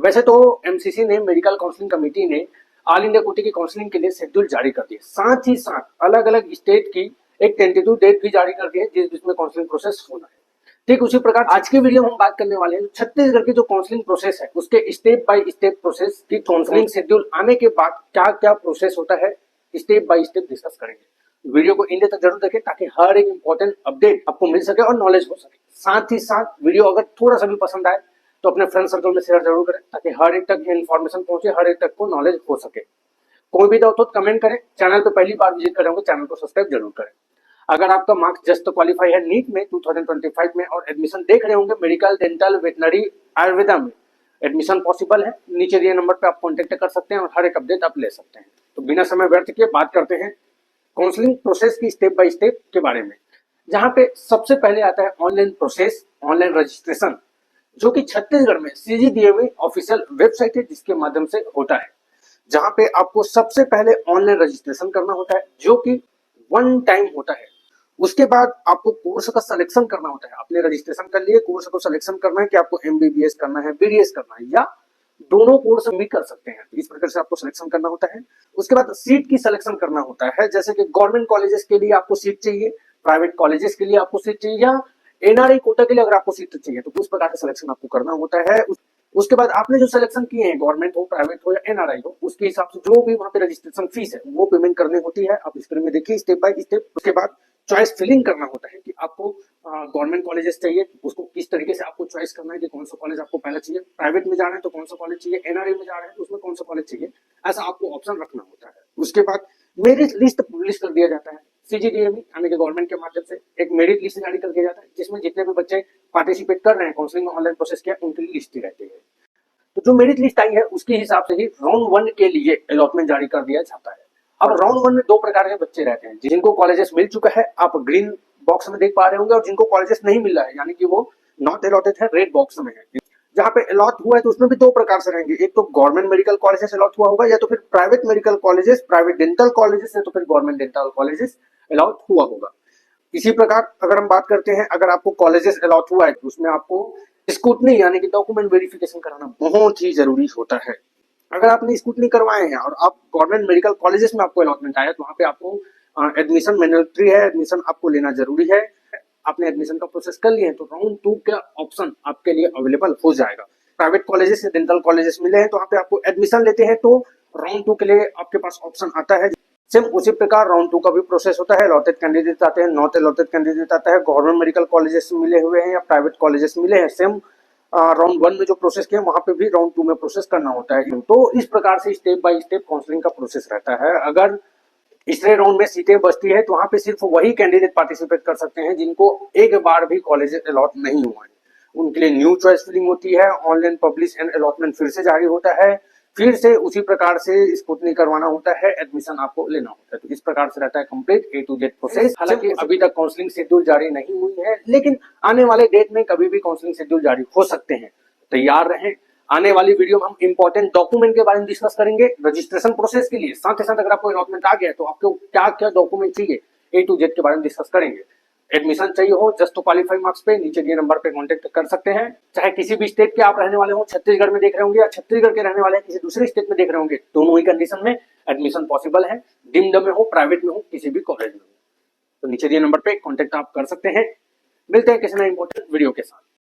वैसे तो एमसीसी ने, मेडिकल काउंसलिंग कमेटी ने ऑल इंडिया कोटे की काउंसलिंग के लिए शेड्यूल जारी कर दिए, साथ ही साथ अलग अलग स्टेट की एक टेंटेटिव डेट भी जारी कर दी है जिसमें काउंसलिंग प्रोसेस होना है। ठीक उसी प्रकार आज की वीडियो में हम बात करने वाले हैं छत्तीसगढ़ की जो काउंसलिंग प्रोसेस है उसके स्टेप बाय स्टेप प्रोसेस की, काउंसलिंग शेड्यूल आने के बाद क्या क्या प्रोसेस होता है, स्टेप बाय स्टेप डिस्कस करेंगे। वीडियो को इंड तक जरूर देखें ताकि हर एक इंपॉर्टेंट अपडेट आपको मिल सके और नॉलेज हो सके। साथ ही साथ वीडियो अगर थोड़ा सा भी पसंद आए तो अपने फ्रेंड सर्कल में शेयर जरूर करें ताकि हर एक तक इन्फॉर्मेशन पहुंचे, हर एक तक को नॉलेज हो सके। कोई भी डाउट हो तो कमेंट करें, चैनल पे पहली बार विजिट कर रहे होंगे चैनल को सब्सक्राइब जरूर करें। अगर आपका मार्क्स जस्ट क्वालिफाई है नीट में 2025 में और एडमिशन देख रहे होंगे मेडिकल, डेंटल, वेटनरी, आयुर्वेदा में एडमिशन पॉसिबल है, नीचे दिए नंबर पे आप कॉन्टेक्ट कर सकते हैं और हर एक अपडेट आप ले सकते हैं। तो बिना समय व्यर्थ किए बात करते हैं काउंसलिंग प्रोसेस की स्टेप बाय स्टेप के बारे में, जहां पे सबसे पहले आता है ऑनलाइन प्रोसेस, ऑनलाइन रजिस्ट्रेशन, जो कि छत्तीसगढ़ में सीजीडीएमई ऑफिशियल वेबसाइट है जिसके माध्यम से होता है, जहां पे आपको सबसे पहले ऑनलाइन रजिस्ट्रेशन करना होता है जो कि वन टाइम होता है। उसके बाद आपको कोर्स का सिलेक्शन करना होता है। आपने रजिस्ट्रेशन कर लिए, कोर्स को सिलेक्शन करना है कि आपको एमबीबीएस करना है, बीडीएस करना है या दोनों कोर्स भी कर सकते हैं। इस प्रकार से आपको सिलेक्शन करना होता है। उसके बाद सीट की सिलेक्शन करना होता है, जैसे कि गवर्नमेंट कॉलेजेस के लिए आपको सीट चाहिए, प्राइवेट कॉलेजेस के लिए आपको सीट चाहिए या एनआरआई कोटा के लिए अगर आपको सीट चाहिए तो उस प्रकार का सिलेक्शन आपको करना होता है। उसके बाद आपने जो सिलेक्शन किए हैं, गवर्नमेंट हो, प्राइवेट हो या एनआरआई हो, उसके हिसाब से जो भी वहां पे रजिस्ट्रेशन फीस है वो पेमेंट करनी होती है। आप स्क्रीन में देखिए स्टेप बाय स्टेप। उसके बाद चॉइस फिलिंग करना होता है कि आपको गवर्नमेंट कॉलेजेस चाहिए, उसको किस तरीके से आपको चॉइस करना है कि कौन सा कॉलेज आपको पहले चाहिए, प्राइवेट में जा रहे हैं तो कौन सा कॉलेज चाहिए, एनआरआई में जा रहे हैं तो उसमें कौन सा कॉलेज चाहिए, ऐसा आपको ऑप्शन रखना होता है। उसके बाद मेरिट लिस्ट पब्लिश कर दिया जाता है सीजीडीएमई यानी कि गवर्नमेंट के माध्यम से एक मेरिट लिस्ट जारी कर दिया जाता है जिसमें जितने भी बच्चे पार्टिसिपेट कर रहे हैं काउंसलिंग में ऑनलाइन प्रोसेस किया उनके लिए लिस्ट रहती है। तो जो मेरिट लिस्ट आई है उसके हिसाब से ही राउंड 1 के लिए अलॉटमेंट जारी कर दिया जाता है। अब राउंड 1 में दो प्रकार के बच्चे रहते हैं, जिनको कॉलेजेस मिल चुका है आप ग्रीन बॉक्स में देख पा रहे होंगे, और जिनको कॉलेजेस नहीं मिल रहा है यानी कि वो नॉट अलॉटेड है, रेड बॉक्स में है। जहां पे अलॉट हुआ है तो उसमें भी दो प्रकार से रहेंगे, एक तो गवर्नमेंट मेडिकल कॉलेजेस अलॉट हुआ होगा या तो फिर private medical colleges, private dental colleges है तो फिर गवर्नमेंट डेंटल कॉलेजेस अलॉट हुआ होगा। इसी प्रकार अगर हम बात करते हैं, अगर आपको कॉलेजेस अलॉट हुआ है तो उसमें आपको स्कूटनी यानी कि डॉक्यूमेंट वेरिफिकेशन कराना बहुत ही जरूरी होता है। अगर आपने स्कूटनी करवाए हैं और आप गवर्नमेंट मेडिकल कॉलेजेस में आपको अलॉटमेंट आया तो वहां पे आपको एडमिशन मैंडेटरी है, एडमिशन आपको लेना जरूरी है। आपने एडमिशन का प्रोसेस कर लिया है तो राउंड 2 का ऑप्शन आपके लिए अवेलेबल हो जाएगा। प्राइवेट कॉलेजेस या डेंटल कॉलेजेस मिले हैं तो वहां पे आपको एडमिशन लेते हैं तो राउंड 2 के लिए आपके पास ऑप्शन आता है। सेम उसी प्रकार राउंड 2 का भी प्रोसेस होता है। अलॉटेड कैंडिडेट आते हैं, नॉट अलॉटेड कैंडिडेट आता है, गवर्नमेंट मेडिकल कॉलेजेस मिले हुए हैं या प्राइवेट कॉलेजेस मिले हैं। सेम राउंड 1 में जो प्रोसेस किया वहां पे भी राउंड 2 में प्रोसेस करना होता है। तो इस प्रकार से स्टेप बाय स्टेप काउंसलिंग का प्रोसेस रहता है। अगर तीसरे राउंड में सीटें बचती है तो वहां पे सिर्फ वही कैंडिडेट पार्टिसिपेट कर सकते हैं जिनको एक बार भी कॉलेज अलॉट नहीं हुआ है। उनके लिए न्यू चॉइस फिलिंग होती है, ऑनलाइन पब्लिश एंड अलॉटमेंट फिर से जारी होता है, फिर से उसी प्रकार से स्कूटनी करवाना होता है, एडमिशन आपको लेना होता है। तो इस प्रकार से रहता है complete A to Z process. हालांकि अभी तक काउंसलिंग शेड्यूल जारी नहीं हुई है, लेकिन आने वाले डेट में कभी भी काउंसलिंग शेड्यूल जारी हो सकते हैं। तैयार रहें। आने वाली वीडियो में हम इंपॉर्टेंट डॉक्यूमेंट के बारे में डिस्कस करेंगे रजिस्ट्रेशन प्रोसेस के लिए। साथ ही साथ अगर आपको अलॉटमेंट आ गया तो आपको क्या क्या डॉक्यूमेंट चाहिए ए टू जेड के बारे में डिस्कस करेंगे। एडमिशन चाहिए हो जस्ट टू क्वालिफाई मार्क्स पे नीचे दिए नंबर पे कांटेक्ट कर सकते हैं। चाहे किसी भी स्टेट के आप रहने वाले हो, छत्तीसगढ़ में देख रहे होंगे या छत्तीसगढ़ के रहने वाले किसी दूसरे स्टेट में देख रहे होंगे, दोनों ही कंडीशन में एडमिशन पॉसिबल है। डिम्ड में हो, प्राइवेट में हो, किसी भी कॉलेज में हो, तो नीचे दिए नंबर पे कांटेक्ट आप कर सकते हैं। मिलते हैं किसी नए इंपॉर्टेंट वीडियो के साथ।